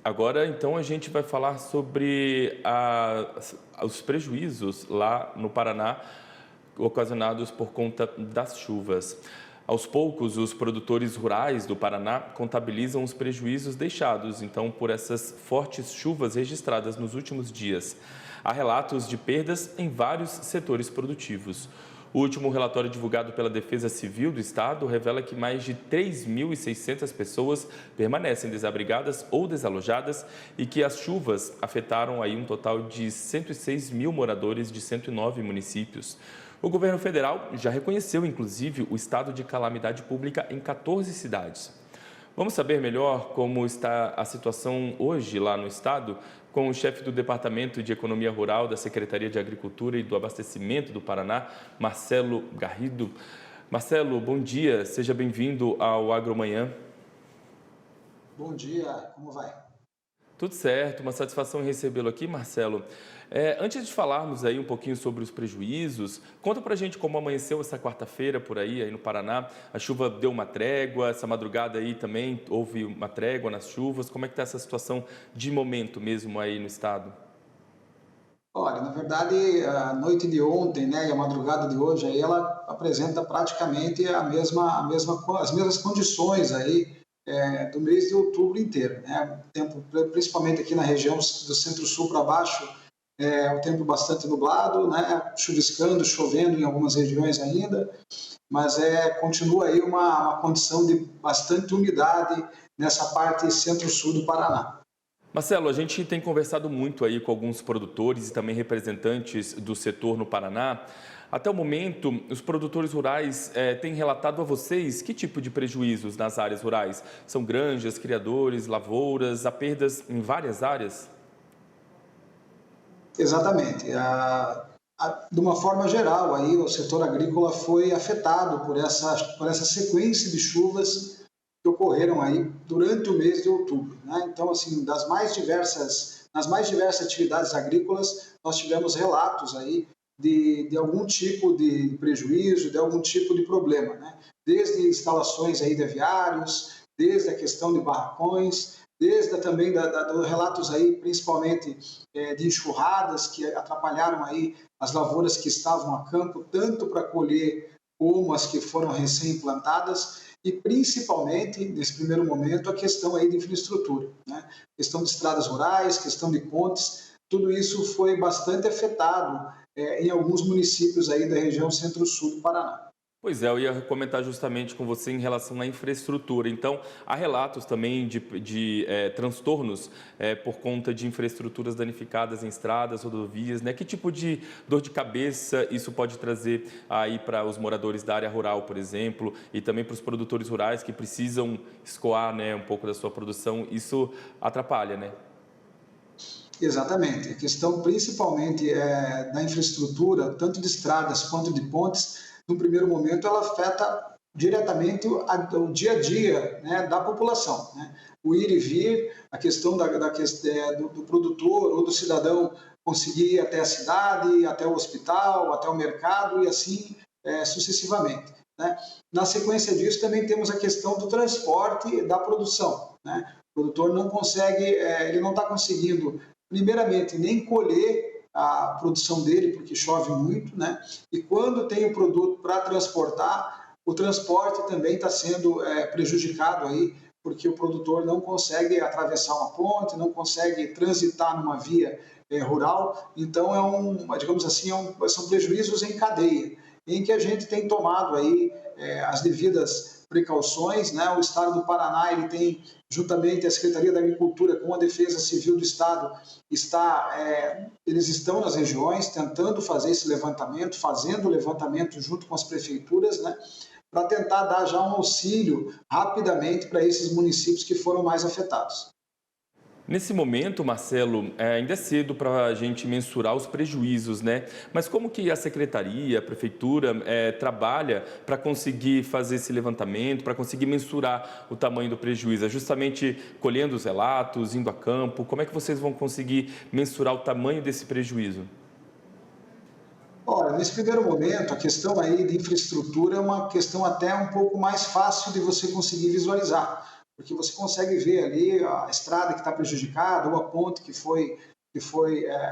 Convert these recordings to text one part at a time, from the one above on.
Agora, então, a gente vai falar sobre os prejuízos lá no Paraná ocasionados por conta das chuvas. Aos poucos, os produtores rurais do Paraná contabilizam os prejuízos deixados, então, por essas fortes chuvas registradas nos últimos dias. Há relatos de perdas em vários setores produtivos. O último relatório divulgado pela Defesa Civil do Estado revela que mais de 3.600 pessoas permanecem desabrigadas ou desalojadas e que as chuvas afetaram aí um total de 106 mil moradores de 109 municípios. O governo federal já reconheceu, inclusive, o estado de calamidade pública em 14 cidades. Vamos saber melhor como está a situação hoje lá no estado com o chefe do Departamento de Economia Rural da Secretaria de Agricultura e do Abastecimento do Paraná, Marcelo Garrido. Marcelo, bom dia, seja bem-vindo ao Agromanhã. Bom dia, como vai? Tudo certo, uma satisfação em recebê-lo aqui, Marcelo. Antes de falarmos aí um pouquinho sobre os prejuízos, conta pra gente como amanheceu essa quarta-feira por aí no Paraná. A chuva deu uma trégua, essa madrugada aí também houve uma trégua nas chuvas. Como é que está essa situação de momento mesmo aí no estado? Olha, na verdade, a noite de ontem, né, e a madrugada de hoje, aí ela apresenta praticamente as mesmas condições aí do mês de outubro inteiro, né? O tempo, principalmente aqui na região do centro-sul para baixo, o tempo bastante nublado, né, chuviscando, chovendo em algumas regiões ainda, mas continua aí uma condição de bastante umidade nessa parte centro-sul do Paraná. Marcelo, a gente tem conversado muito aí com alguns produtores e também representantes do setor no Paraná. Até o momento, os produtores rurais têm relatado a vocês que tipo de prejuízos nas áreas rurais? São granjas, criadores, lavouras, há perdas em várias áreas? Exatamente. De uma forma geral, aí, o setor agrícola foi afetado por essa sequência de chuvas que ocorreram aí durante o mês de outubro, né? Então, assim, nas mais diversas atividades agrícolas, nós tivemos relatos aí de algum tipo de prejuízo, de algum tipo de problema, né? Desde instalações aí de aviários, desde a questão de barracões, desde também dos relatos aí, principalmente de enxurradas que atrapalharam aí as lavouras que estavam a campo, tanto para colher como as que foram recém-implantadas, e principalmente, nesse primeiro momento, a questão aí de infraestrutura, né? Questão de estradas rurais, questão de pontes, tudo isso foi bastante afetado em alguns municípios aí da região centro-sul do Paraná. Pois é, eu ia comentar justamente com você em relação à infraestrutura. Então, há relatos também de transtornos por conta de infraestruturas danificadas em estradas, rodovias, né? Que tipo de dor de cabeça isso pode trazer aí para os moradores da área rural, por exemplo, e também para os produtores rurais que precisam escoar, né, um pouco da sua produção? Isso atrapalha, né? Exatamente. A questão principalmente da infraestrutura, tanto de estradas quanto de pontes, no primeiro momento ela afeta diretamente o dia a dia, né, da população, né? O ir e vir, a questão do produtor ou do cidadão conseguir ir até a cidade, até o hospital, até o mercado e assim sucessivamente, né? Na sequência disso também temos a questão do transporte da produção, né? O produtor não consegue, ele não está conseguindo primeiramente nem colher a produção dele, porque chove muito, né? E quando tem o produto para transportar, o transporte também está sendo prejudicado aí, porque o produtor não consegue atravessar uma ponte, não consegue transitar numa via rural. Então, digamos assim, são prejuízos em cadeia, em que a gente tem tomado aí as devidas precauções, né? O Estado do Paraná ele tem, juntamente a Secretaria da Agricultura com a Defesa Civil do Estado, eles estão nas regiões tentando fazer esse levantamento, fazendo o levantamento junto com as prefeituras, né? Para tentar dar já um auxílio rapidamente para esses municípios que foram mais afetados. Nesse momento, Marcelo, ainda é cedo para a gente mensurar os prejuízos, né? Mas como que a secretaria, a prefeitura trabalha para conseguir fazer esse levantamento, para conseguir mensurar o tamanho do prejuízo? É justamente colhendo os relatos, indo a campo? Como é que vocês vão conseguir mensurar o tamanho desse prejuízo? Olha, nesse primeiro momento, a questão aí de infraestrutura é uma questão até um pouco mais fácil de você conseguir visualizar, porque você consegue ver ali a estrada que está prejudicada ou a ponte que foi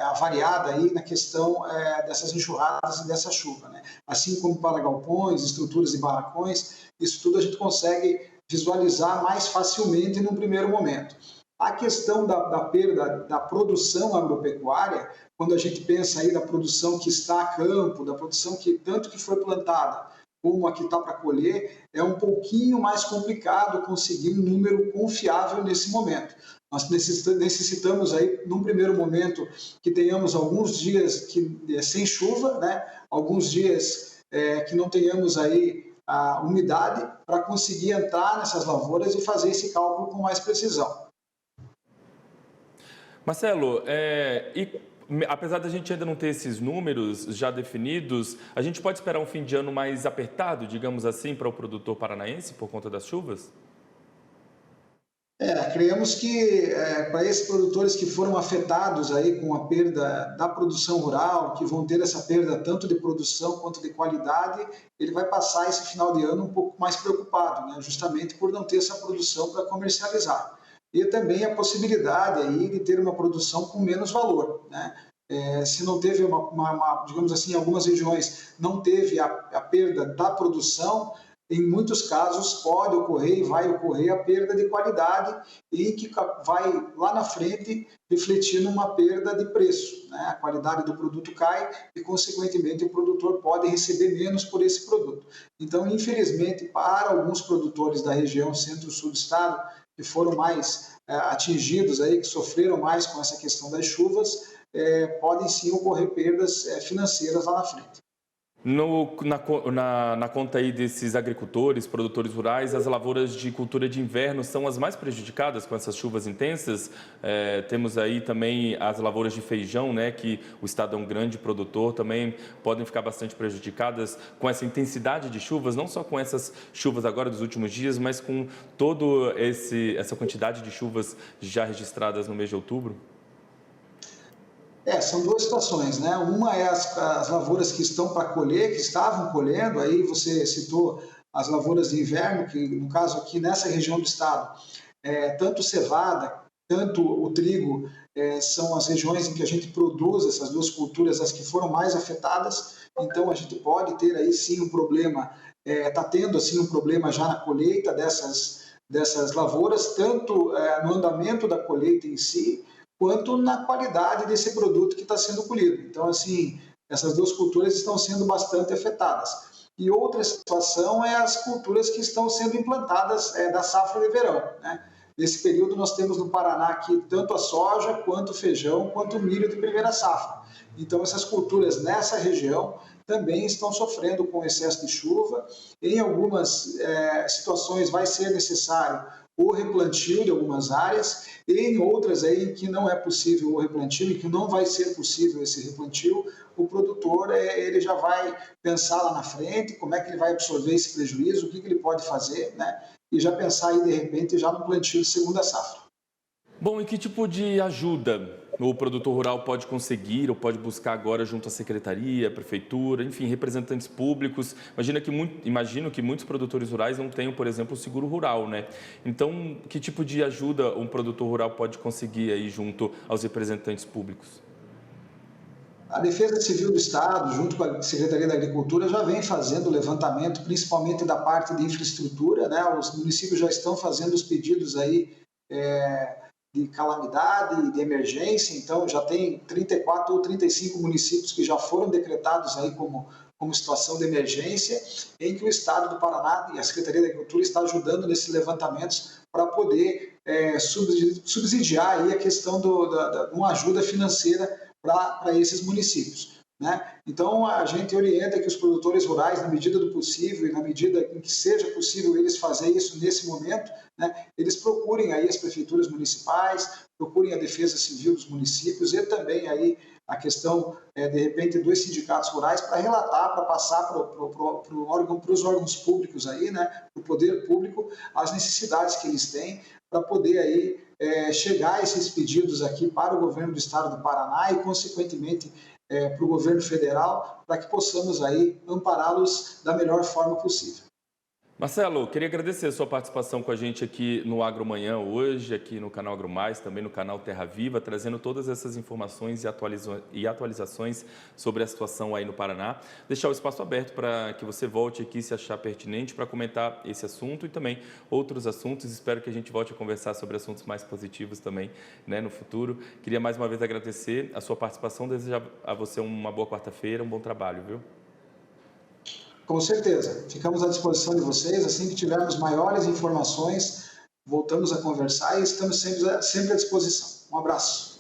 avariada aí na questão dessas enxurradas e dessa chuva, né? Assim como para galpões, estruturas de barracões, isso tudo a gente consegue visualizar mais facilmente no primeiro momento. A questão da perda da produção agropecuária, quando a gente pensa aí da produção que está a campo, da produção que tanto que foi plantada como a que está para colher, é um pouquinho mais complicado conseguir um número confiável nesse momento. Nós necessitamos aí, num primeiro momento, que tenhamos alguns dias sem chuva, né? Alguns dias que não tenhamos aí a umidade para conseguir entrar nessas lavouras e fazer esse cálculo com mais precisão. Marcelo, apesar da gente ainda não ter esses números já definidos, a gente pode esperar um fim de ano mais apertado, digamos assim, para o produtor paranaense por conta das chuvas? Creemos que para esses produtores que foram afetados aí com a perda da produção rural, que vão ter essa perda tanto de produção quanto de qualidade, ele vai passar esse final de ano um pouco mais preocupado, né? Justamente por não ter essa produção para comercializar. E também a possibilidade aí de ter uma produção com menos valor, né? Se não teve digamos assim, em algumas regiões não teve a perda da produção, em muitos casos pode ocorrer e vai ocorrer a perda de qualidade e que vai lá na frente refletir numa perda de preço, né? A qualidade do produto cai e, consequentemente, o produtor pode receber menos por esse produto. Então, infelizmente, para alguns produtores da região centro-sul do estado, que foram mais atingidos, aí, que sofreram mais com essa questão das chuvas, podem sim ocorrer perdas financeiras lá na frente. Na conta aí desses agricultores, produtores rurais, as lavouras de cultura de inverno são as mais prejudicadas com essas chuvas intensas. Temos aí também as lavouras de feijão, né, que o estado é um grande produtor, também podem ficar bastante prejudicadas com essa intensidade de chuvas, não só com essas chuvas agora dos últimos dias, mas com toda essa quantidade de chuvas já registradas no mês de outubro. São duas situações, né? Uma é as lavouras que estão para colher, que estavam colhendo, aí você citou as lavouras de inverno, que no caso aqui nessa região do estado, tanto cevada, tanto o trigo, são as regiões em que a gente produz essas duas culturas, as que foram mais afetadas, então a gente pode ter aí sim um problema, está tendo assim um problema já na colheita dessas lavouras, tanto no andamento da colheita em si, quanto na qualidade desse produto que está sendo colhido. Então, assim, essas duas culturas estão sendo bastante afetadas. E outra situação é as culturas que estão sendo implantadas da safra de verão, né? Nesse período, nós temos no Paraná aqui tanto a soja, quanto o feijão, quanto o milho de primeira safra. Então, essas culturas nessa região também estão sofrendo com excesso de chuva. Em algumas situações vai ser necessário o replantio de algumas áreas, e em outras aí que não é possível o replantio e que não vai ser possível esse replantio, o produtor ele já vai pensar lá na frente como é que ele vai absorver esse prejuízo, o que ele pode fazer, né? E já pensar aí de repente já no plantio de segunda safra. Bom, e que tipo de ajuda o produtor rural pode conseguir ou pode buscar agora junto à secretaria, à prefeitura, enfim, representantes públicos? Imagino que muitos produtores rurais não tenham, por exemplo, o seguro rural, né? Então, que tipo de ajuda um produtor rural pode conseguir aí junto aos representantes públicos? A Defesa Civil do Estado, junto com a Secretaria da Agricultura, já vem fazendo levantamento, principalmente da parte de infraestrutura, né? Os municípios já estão fazendo os pedidos aí de calamidade, de emergência, então já tem 34 ou 35 municípios que já foram decretados aí como situação de emergência, em que o Estado do Paraná e a Secretaria da Agricultura está ajudando nesses levantamentos para poder subsidiar aí a questão de uma ajuda financeira para esses municípios, né? Então, a gente orienta que os produtores rurais, na medida do possível e na medida em que seja possível eles fazerem isso nesse momento, né, eles procurem aí as prefeituras municipais, procurem a Defesa Civil dos municípios e também aí a questão, de repente, dos sindicatos rurais para relatar, para passar para os órgãos públicos aí, né, para o poder público, as necessidades que eles têm para poder aí chegar a esses pedidos aqui para o governo do estado do Paraná e, consequentemente, para o governo federal, para que possamos aí ampará-los da melhor forma possível. Marcelo, queria agradecer a sua participação com a gente aqui no Agromanhã hoje, aqui no canal AgroMais, também no canal Terra Viva, trazendo todas essas informações e atualizações sobre a situação aí no Paraná. Deixar o espaço aberto para que você volte aqui, se achar pertinente, para comentar esse assunto e também outros assuntos. Espero que a gente volte a conversar sobre assuntos mais positivos também, né, no futuro. Queria mais uma vez agradecer a sua participação, desejar a você uma boa quarta-feira, um bom trabalho, viu? Com certeza, ficamos à disposição de vocês. Assim que tivermos maiores informações, voltamos a conversar e estamos sempre à disposição. Um abraço.